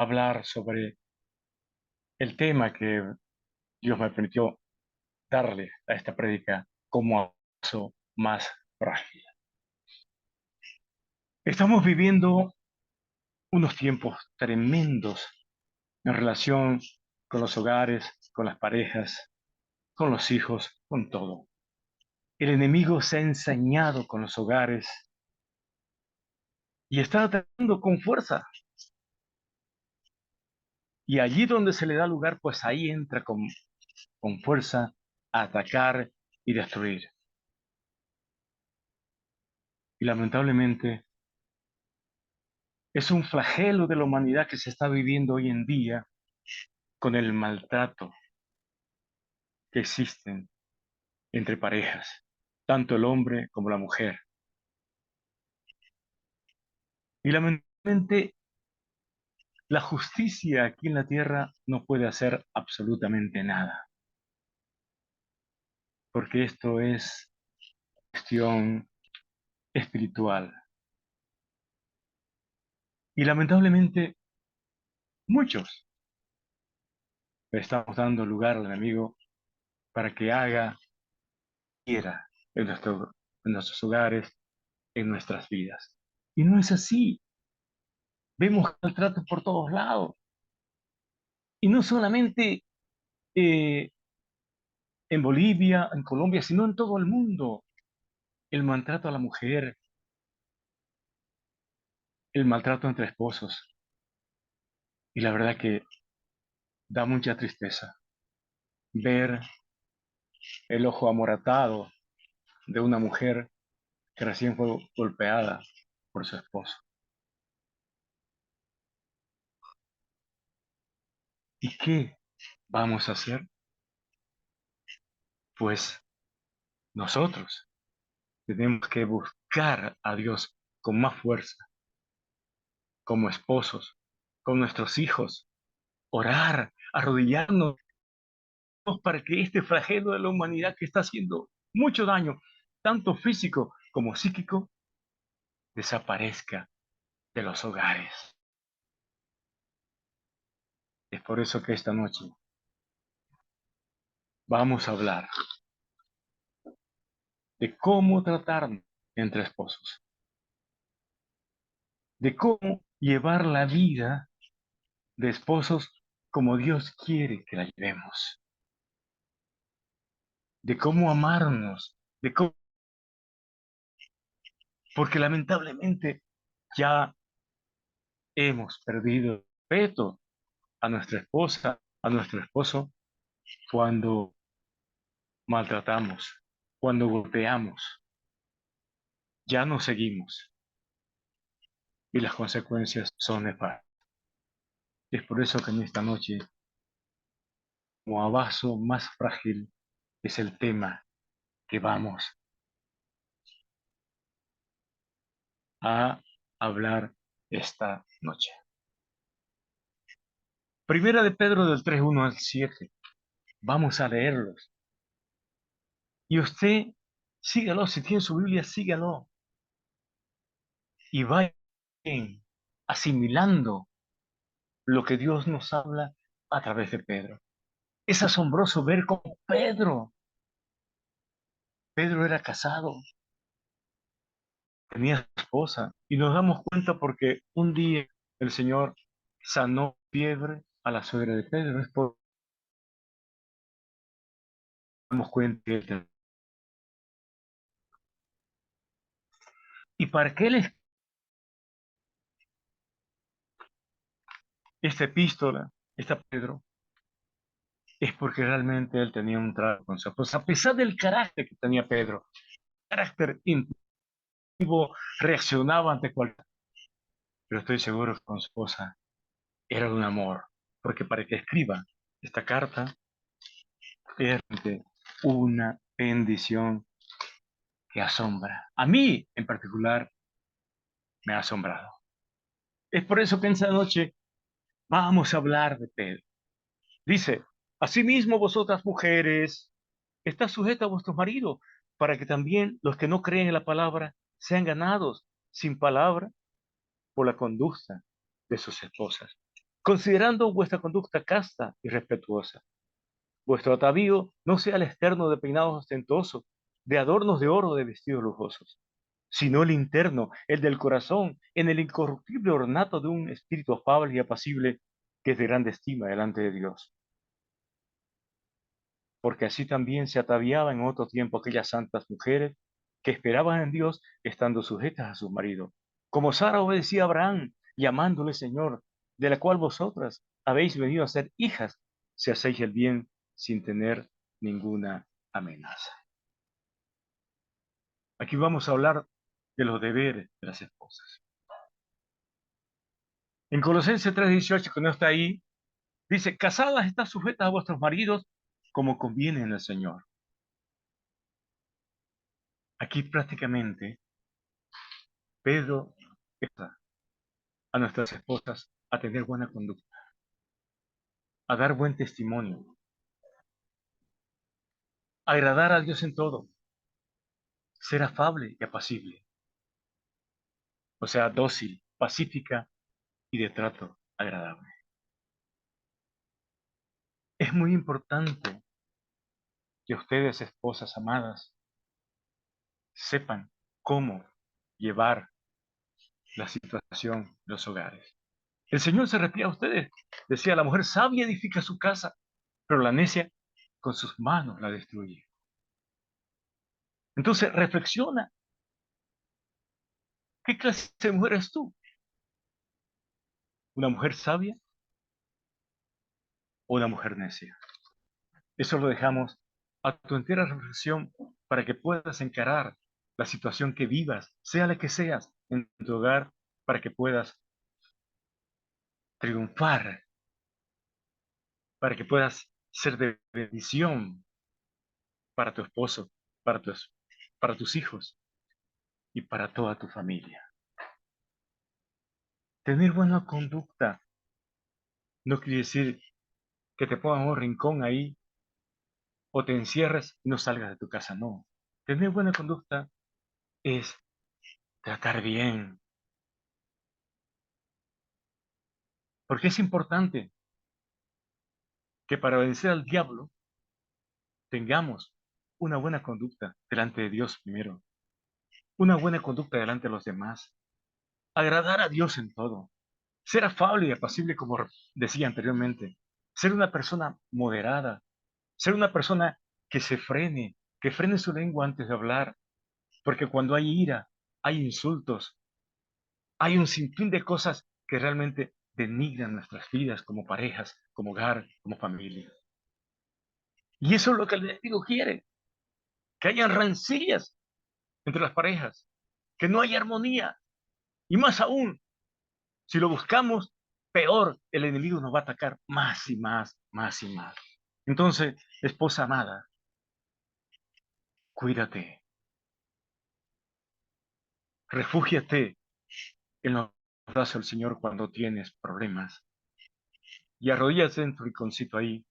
hablar sobre el tema que Dios me permitió darle a esta prédica como abrazo más frágil. Estamos viviendo unos tiempos tremendos en relación con los hogares, con las parejas, con los hijos, con todo. El enemigo se ha ensañado con los hogares y está atacando con fuerza. Y allí donde se le da lugar, pues ahí entra con fuerza a atacar y destruir. Y lamentablemente es un flagelo de la humanidad que se está viviendo hoy en día con el maltrato que existen entre parejas, tanto el hombre como la mujer. Y lamentablemente la justicia aquí en la tierra no puede hacer absolutamente nada, porque esto es cuestión espiritual. Y lamentablemente muchos le estamos dando lugar al enemigo para que haga, quiera en nuestros hogares, en nuestras vidas. Y no es así. Vemos maltrato por todos lados. Y no solamente eh, en Bolivia, en Colombia, sino en todo el mundo. El maltrato a la mujer, el maltrato entre esposos. Y la verdad que da mucha tristeza ver el ojo amoratado de una mujer que recién fue golpeada por su esposo. ¿Y qué vamos a hacer? Pues nosotros tenemos que buscar a Dios con más fuerza, como esposos, con nuestros hijos, orar, arrodillarnos para que este flagelo de la humanidad que está haciendo mucho daño, tanto físico como psíquico, desaparezca de los hogares. Es por eso que esta noche vamos a hablar de cómo tratarnos entre esposos, de cómo llevar la vida de esposos como Dios quiere que la llevemos, de cómo amarnos, de cómo, porque lamentablemente ya hemos perdido el respeto a nuestra esposa, a nuestro esposo, cuando maltratamos, cuando golpeamos, ya no seguimos y las consecuencias son nefastas. Es por eso que en esta noche, como a vaso más frágil, es el tema que vamos a hablar esta noche. Primera de Pedro del 3:1 al 7. Vamos a leerlos. Y usted sígalo, si tiene su Biblia, sígalo. Y vaya asimilando lo que Dios nos habla a través de Pedro. Es asombroso ver cómo Pedro era casado, tenía esposa, y nos damos cuenta porque un día el Señor sanó fiebre a la suegra de Pedro. Es por damos cuenta y para que él esta epístola, esta Pedro, es porque realmente él tenía un trato con su esposa, a pesar del carácter que tenía Pedro, carácter impulsivo, reaccionaba ante cualquier, pero estoy seguro que con su esposa era de un amor, porque para que escriba esta carta es realmente una bendición que asombra. A mí, en particular, me ha asombrado. Es por eso que en esta noche vamos a hablar de Pedro. Dice, asimismo vosotras mujeres, está sujeta a vuestros maridos, para que también los que no creen en la palabra sean ganados sin palabra por la conducta de sus esposas. considerando vuestra conducta casta y respetuosa. Vuestro atavío no sea el externo de peinados ostentosos, de adornos de oro, de vestidos lujosos, sino el interno, el del corazón, en el incorruptible ornato de un espíritu afable y apacible, que es de grande estima delante de Dios. Porque así también se ataviaban en otro tiempo aquellas santas mujeres que esperaban en Dios estando sujetas a sus maridos, como Sara obedecía a Abraham, llamándole Señor, de la cual vosotras habéis venido a ser hijas, si hacéis el bien sin tener ninguna amenaza. Aquí vamos a hablar de los deberes de las esposas. En Colosenses 3:18, que no está ahí, dice, casadas están sujetas a vuestros maridos como conviene en el Señor. Aquí prácticamente Pedro está a nuestras esposas a tener buena conducta, a dar buen testimonio, a agradar a Dios en todo, ser afable y apacible, o sea, dócil, pacífica y de trato agradable. Es muy importante que ustedes, esposas amadas, sepan cómo llevar la situación de los hogares. El Señor se refiere a ustedes. Decía, la mujer sabia edifica su casa, pero la necia con sus manos la destruye. Entonces, reflexiona, ¿qué clase de mujer eres tú? ¿Una mujer sabia o una mujer necia? Eso lo dejamos a tu entera reflexión para que puedas encarar la situación que vivas, sea la que seas, en tu hogar, para que puedas triunfar, para que puedas ser de bendición para tu esposo, para tus hijos y para toda tu familia. Tener buena conducta no quiere decir que te pongan un rincón ahí o te encierres y no salgas de tu casa, no. Tener buena conducta es tratar bien, porque es importante que para vencer al diablo tengamos una buena conducta delante de Dios primero, una buena conducta delante de los demás, agradar a Dios en todo, ser afable y apacible como decía anteriormente, ser una persona moderada, ser una persona que frene su lengua antes de hablar, porque cuando hay ira, hay insultos, hay un sinfín de cosas que realmente denigran nuestras vidas como parejas, como hogar, como familia. Y eso es lo que el enemigo quiere, que hayan rencillas entre las parejas, que no haya armonía. Y más aún, si lo buscamos, peor, el enemigo nos va a atacar más y más, más y más. Entonces, esposa amada, cuídate, refúgiate en los brazos del Señor cuando tienes problemas y arrodíllate en tu rinconcito ahí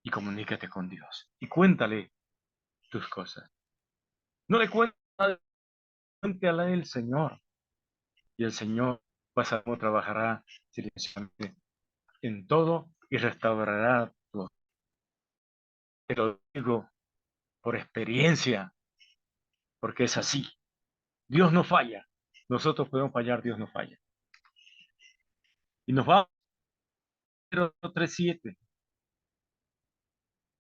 y comunícate con Dios y cuéntale tus cosas. No le cuentes, cuéntale al Señor y el Señor vas a ver cómo trabajará silenciosamente en todo y restaurará tu. Te lo digo por experiencia, porque es así. Dios no falla. Nosotros podemos fallar, Dios no falla. Y nos va a 3:7.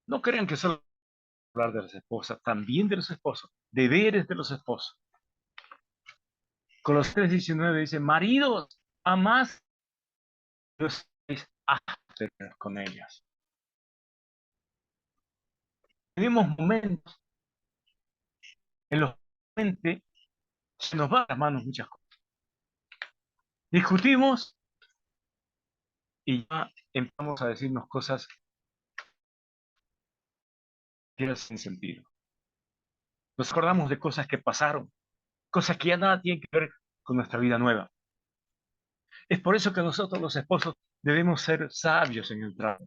No crean que solo hablar de las esposas, también de los esposos, deberes de los esposos. Colosenses 3:19 dice, maridos, amad con ellas. Tenemos momentos en los que se nos van las manos muchas cosas. Discutimos y ya empezamos a decirnos cosas que no sin sentido. Nos acordamos de cosas que pasaron, cosas que ya nada tienen que ver con nuestra vida nueva. Es por eso que nosotros los esposos debemos ser sabios en el trato,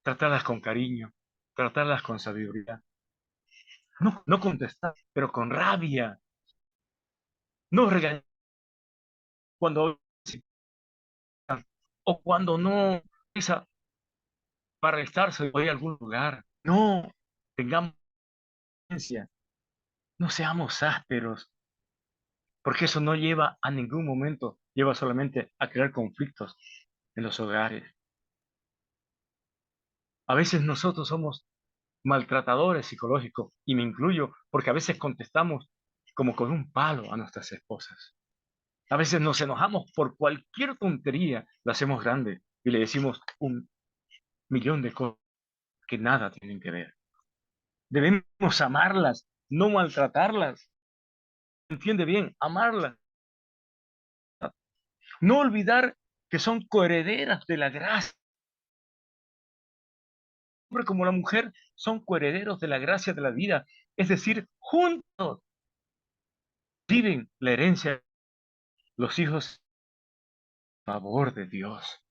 tratarlas con cariño, tratarlas con sabiduría. No, no contestar, pero con rabia. No regañar cuando o cuando no esa para estarse voy a algún lugar. No, tengamos paciencia, no seamos ásperos, porque eso no lleva a ningún momento, lleva solamente a crear conflictos en los hogares. A veces nosotros somos maltratadores psicológicos, y me incluyo, porque a veces contestamos como con un palo a nuestras esposas. A veces nos enojamos por cualquier tontería, la hacemos grande y le decimos un millón de cosas que nada tienen que ver. Debemos amarlas, no maltratarlas. Entiende bien, amarlas. No olvidar que son coherederas de la gracia. El hombre como la mujer son coherederos de la gracia de la vida. Es decir, juntos viven la herencia, los hijos a favor de Dios.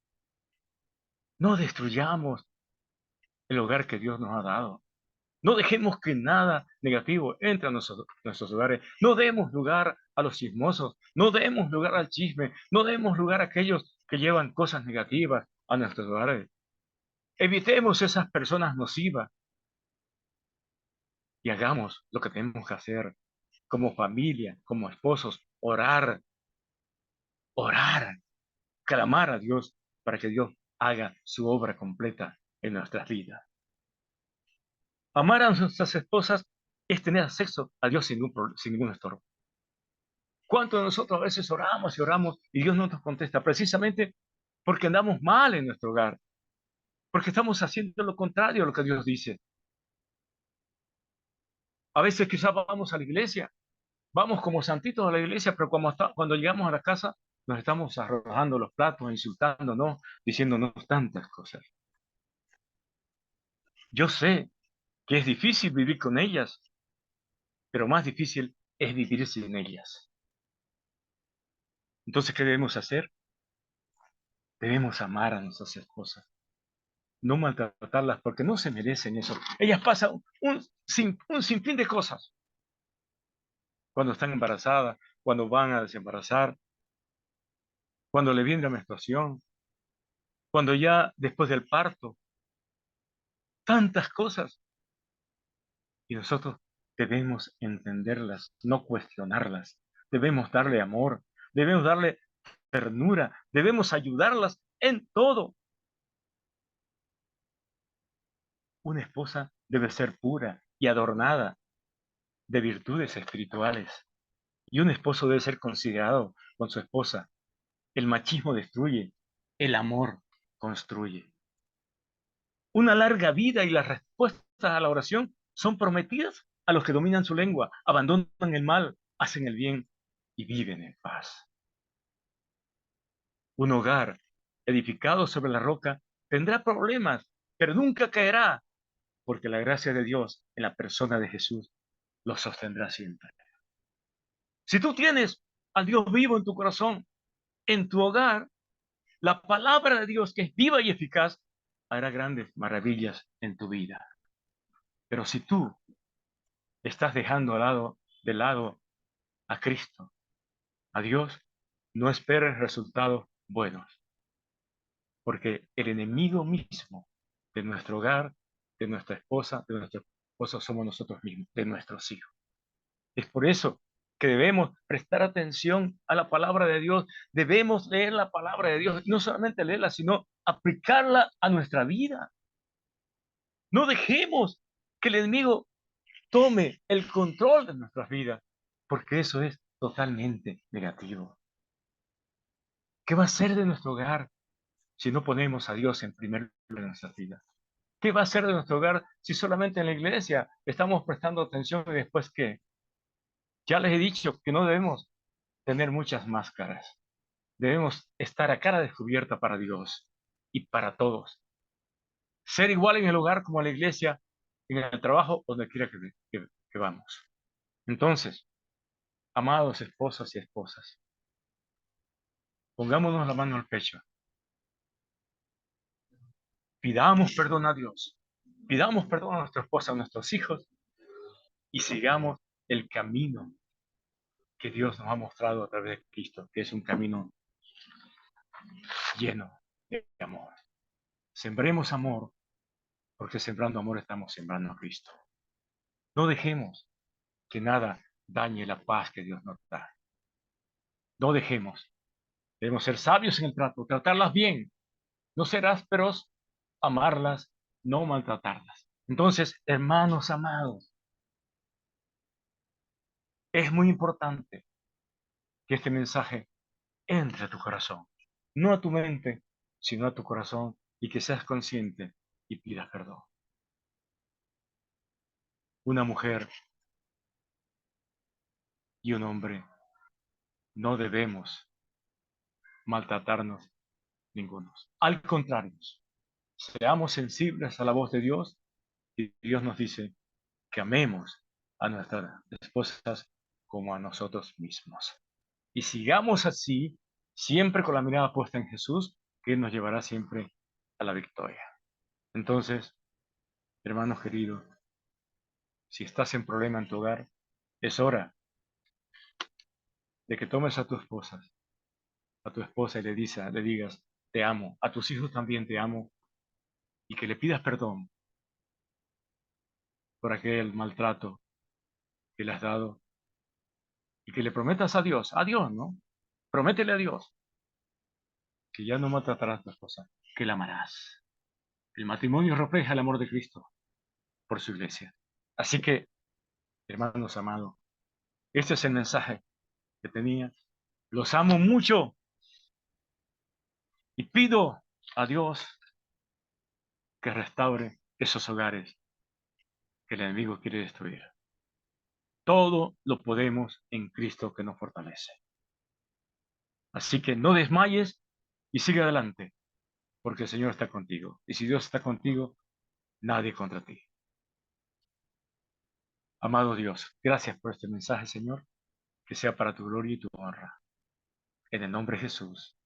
No destruyamos el hogar que Dios nos ha dado. No dejemos que nada negativo entre a nuestros hogares. No demos lugar a los chismosos. No demos lugar al chisme. No demos lugar a aquellos que llevan cosas negativas a nuestros hogares. Evitemos esas personas nocivas y hagamos lo que tenemos que hacer como familia, como esposos. Orar, orar, clamar a Dios para que Dios haga su obra completa en nuestras vidas. Amar a nuestras esposas es tener acceso a Dios sin ningún estorbo. ¿Cuántos de nosotros a veces oramos y Dios no nos contesta? Precisamente porque andamos mal en nuestro hogar, porque estamos haciendo lo contrario a lo que Dios dice. A veces quizás vamos a la iglesia, vamos como santitos a la iglesia, pero cuando llegamos a la casa nos estamos arrojando los platos, insultándonos, diciéndonos tantas cosas. Yo sé que es difícil vivir con ellas, pero más difícil es vivir sin ellas. Entonces, ¿qué debemos hacer? Debemos amar a nuestras esposas, no maltratarlas porque no se merecen eso. Ellas pasan un sinfín de cosas cuando están embarazadas, cuando van a desembarazar, cuando le viene la menstruación, cuando ya después del parto, tantas cosas. Y nosotros debemos entenderlas, no cuestionarlas. Debemos darle amor, debemos darle ternura, debemos ayudarlas en todo. Una esposa debe ser pura y adornada de virtudes espirituales. Y un esposo debe ser considerado con su esposa. El machismo destruye, el amor construye. Una larga vida y las respuestas a la oración son prometidas a los que dominan su lengua, abandonan el mal, hacen el bien y viven en paz. Un hogar edificado sobre la roca tendrá problemas, pero nunca caerá, porque la gracia de Dios en la persona de Jesús lo sostendrá siempre. Si tú tienes a Dios vivo en tu corazón, en tu hogar, la palabra de Dios, que es viva y eficaz, hará grandes maravillas en tu vida. Pero si tú estás dejando de lado a Cristo, a Dios, no esperes resultados buenos, porque el enemigo mismo de nuestro hogar, de nuestra esposa, de nuestro esposo, somos nosotros mismos, de nuestros hijos. Es por eso que debemos prestar atención a la palabra de Dios, debemos leer la palabra de Dios, y no solamente leerla, sino aplicarla a nuestra vida. No dejemos que el enemigo tome el control de nuestras vidas, porque eso es totalmente negativo. ¿Qué va a ser de nuestro hogar si no ponemos a Dios en primer lugar en nuestras vidas? ¿Qué va a ser de nuestro hogar si solamente en la iglesia estamos prestando atención y después qué? Ya les he dicho que no debemos tener muchas máscaras. Debemos estar a cara descubierta para Dios y para todos. Ser igual en el hogar como en la iglesia, en el trabajo, donde quiera que vamos. Entonces, amados esposos y esposas, pongámonos la mano al pecho. Pidamos perdón a Dios. Pidamos perdón a nuestra esposa, a nuestros hijos y sigamos el camino que Dios nos ha mostrado a través de Cristo, que es un camino lleno. de amor. Sembremos amor, porque sembrando amor estamos sembrando a Cristo. No dejemos que nada dañe la paz que Dios nos da. No dejemos. Debemos ser sabios en el trato, tratarlas bien, no ser ásperos, amarlas, no maltratarlas. Entonces, hermanos amados, es muy importante que este mensaje entre a tu corazón, no a tu mente, sino a tu corazón, y que seas consciente y pidas perdón. Una mujer y un hombre no debemos maltratarnos ninguno. Al contrario, seamos sensibles a la voz de Dios, y Dios nos dice que amemos a nuestras esposas como a nosotros mismos. Y sigamos así, siempre con la mirada puesta en Jesús, que Él nos llevará siempre a la victoria. Entonces, hermanos queridos, si estás en problema en tu hogar, es hora de que tomes a tu esposa y le digas, te amo, a tus hijos también te amo, y que le pidas perdón por aquel maltrato que le has dado, y que le prometas a Dios, ¿no? Prométele a Dios que ya no maltratarás a tu esposa, que la amarás. El matrimonio refleja el amor de Cristo por su iglesia. Así que, hermanos amados, este es el mensaje que tenía. Los amo mucho y pido a Dios que restaure esos hogares que el enemigo quiere destruir. Todo lo podemos en Cristo que nos fortalece. Así que no desmayes y sigue adelante, porque el Señor está contigo. Y si Dios está contigo, nadie contra ti. Amado Dios, gracias por este mensaje, Señor, que sea para tu gloria y tu honra. En el nombre de Jesús.